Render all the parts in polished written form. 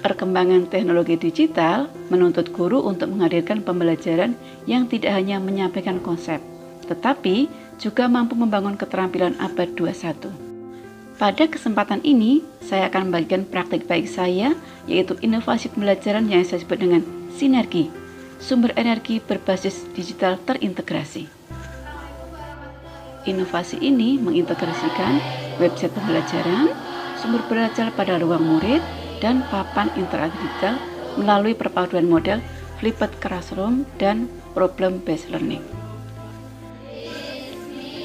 Perkembangan teknologi digital menuntut guru untuk menghadirkan pembelajaran yang tidak hanya menyampaikan konsep, tetapi juga mampu membangun keterampilan abad 21. Pada kesempatan ini, saya akan membagikan praktik baik saya, yaitu inovasi pembelajaran yang saya sebut dengan sinergi, sumber energi berbasis digital terintegrasi. Inovasi ini mengintegrasikan website pembelajaran, sumber belajar pada ruang murid, dan papan interaktif digital melalui perpaduan model flipped classroom dan problem based learning.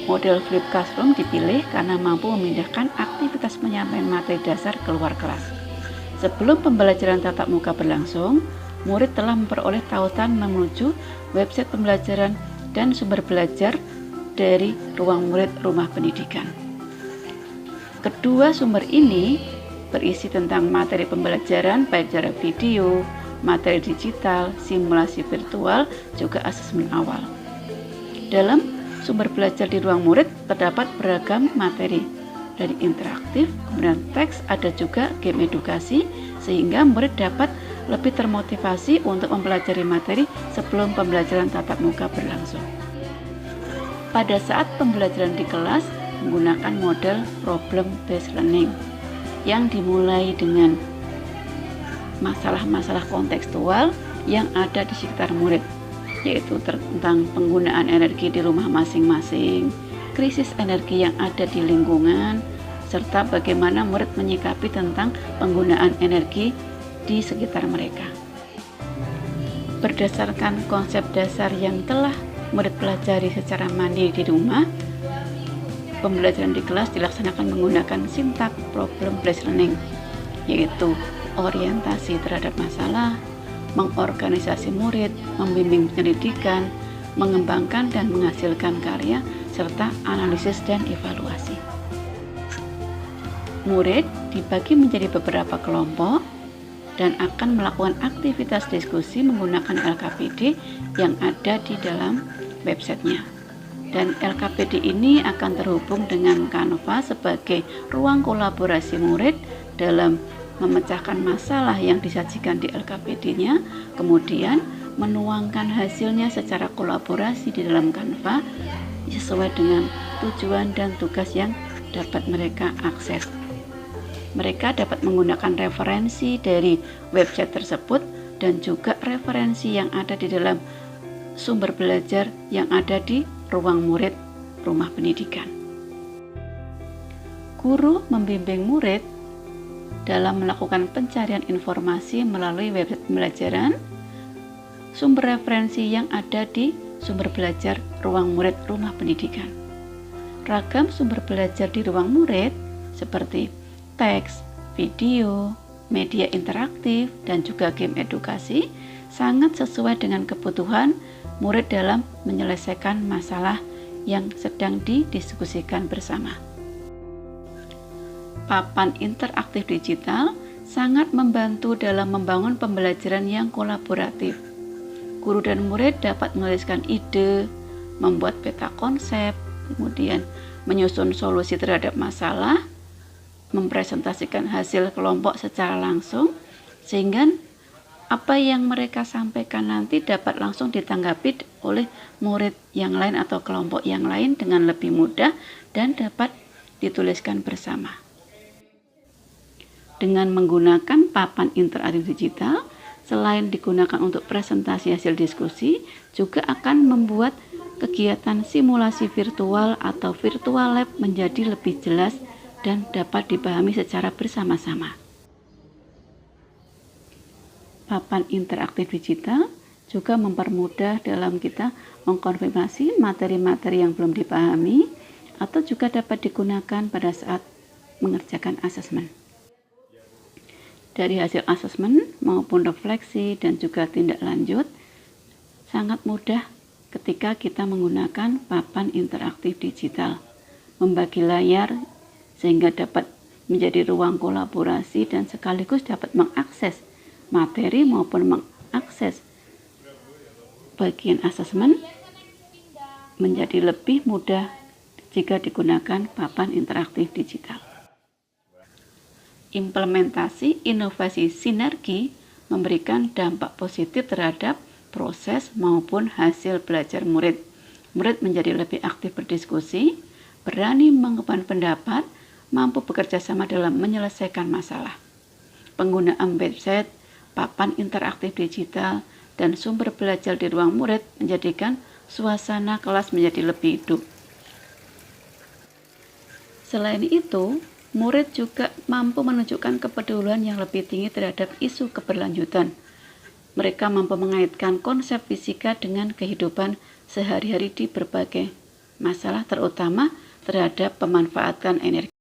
Model flipped classroom dipilih karena mampu memindahkan aktivitas penyampaian materi dasar keluar kelas. Sebelum pembelajaran tatap muka berlangsung, murid telah memperoleh tautan menuju website pembelajaran dan sumber belajar dari ruang murid rumah pendidikan. Kedua sumber ini berisi tentang materi pembelajaran baik secara video, materi digital, simulasi virtual, juga asesmen awal. Dalam sumber belajar di ruang murid terdapat beragam materi, dari interaktif, kemudian teks, ada juga game edukasi, sehingga murid dapat lebih termotivasi untuk mempelajari materi sebelum pembelajaran tatap muka berlangsung. Pada saat pembelajaran di kelas menggunakan model problem based learning yang dimulai dengan masalah-masalah kontekstual yang ada di sekitar murid, yaitu tentang penggunaan energi di rumah masing-masing, krisis energi yang ada di lingkungan, serta bagaimana murid menyikapi tentang penggunaan energi di sekitar mereka. Berdasarkan konsep dasar yang telah murid pelajari secara mandiri di rumah, pembelajaran di kelas dilaksanakan menggunakan sintak problem based learning, yaitu orientasi terhadap masalah, mengorganisasi murid, membimbing penyelidikan, mengembangkan dan menghasilkan karya, serta analisis dan evaluasi. Murid dibagi menjadi beberapa kelompok dan akan melakukan aktivitas diskusi menggunakan LKPD yang ada di dalam websitenya. Dan LKPD ini akan terhubung dengan Canva sebagai ruang kolaborasi murid dalam memecahkan masalah yang disajikan di LKPD-nya, kemudian menuangkan hasilnya secara kolaborasi di dalam Canva sesuai dengan tujuan dan tugas yang dapat mereka akses. Mereka dapat menggunakan referensi dari website tersebut dan juga referensi yang ada di dalam sumber belajar yang ada di ruang murid rumah pendidikan. Guru membimbing murid dalam melakukan pencarian informasi melalui website pembelajaran, sumber referensi yang ada di sumber belajar ruang murid rumah pendidikan. Ragam sumber belajar di ruang murid seperti teks, video, media interaktif, dan juga game edukasi sangat sesuai dengan kebutuhan murid dalam menyelesaikan masalah yang sedang didiskusikan bersama. Papan interaktif digital sangat membantu dalam membangun pembelajaran yang kolaboratif. Guru dan murid dapat menuliskan ide, membuat peta konsep, kemudian menyusun solusi terhadap masalah, mempresentasikan hasil kelompok secara langsung, sehingga apa yang mereka sampaikan nanti dapat langsung ditanggapi oleh murid yang lain atau kelompok yang lain dengan lebih mudah dan dapat dituliskan bersama. Dengan menggunakan papan interaktif digital, selain digunakan untuk presentasi hasil diskusi, juga akan membuat kegiatan simulasi virtual atau virtual lab menjadi lebih jelas dan dapat dipahami secara bersama-sama. Papan interaktif digital juga mempermudah dalam kita mengkonfirmasi materi-materi yang belum dipahami atau juga dapat digunakan pada saat mengerjakan asesmen. Dari hasil asesmen maupun refleksi dan juga tindak lanjut sangat mudah ketika kita menggunakan papan interaktif digital, membagi layar sehingga dapat menjadi ruang kolaborasi dan sekaligus dapat mengakses materi maupun mengakses bagian asesmen menjadi lebih mudah jika digunakan papan interaktif digital. Implementasi inovasi sinergi memberikan dampak positif terhadap proses maupun hasil belajar murid. Murid menjadi lebih aktif berdiskusi, berani mengembangkan pendapat, mampu bekerja sama dalam menyelesaikan masalah. Penggunaan website, papan interaktif digital, dan sumber belajar di ruang murid menjadikan suasana kelas menjadi lebih hidup. Selain itu, murid juga mampu menunjukkan kepedulian yang lebih tinggi terhadap isu keberlanjutan. Mereka mampu mengaitkan konsep fisika dengan kehidupan sehari-hari di berbagai masalah, terutama terhadap pemanfaatan energi.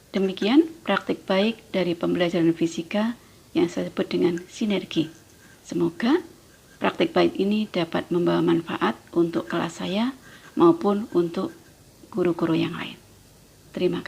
Demikian praktik baik dari pembelajaran fisika yang saya sebut dengan sinergi. Semoga praktik baik ini dapat membawa manfaat untuk kelas saya maupun untuk guru-guru yang lain. Terima kasih.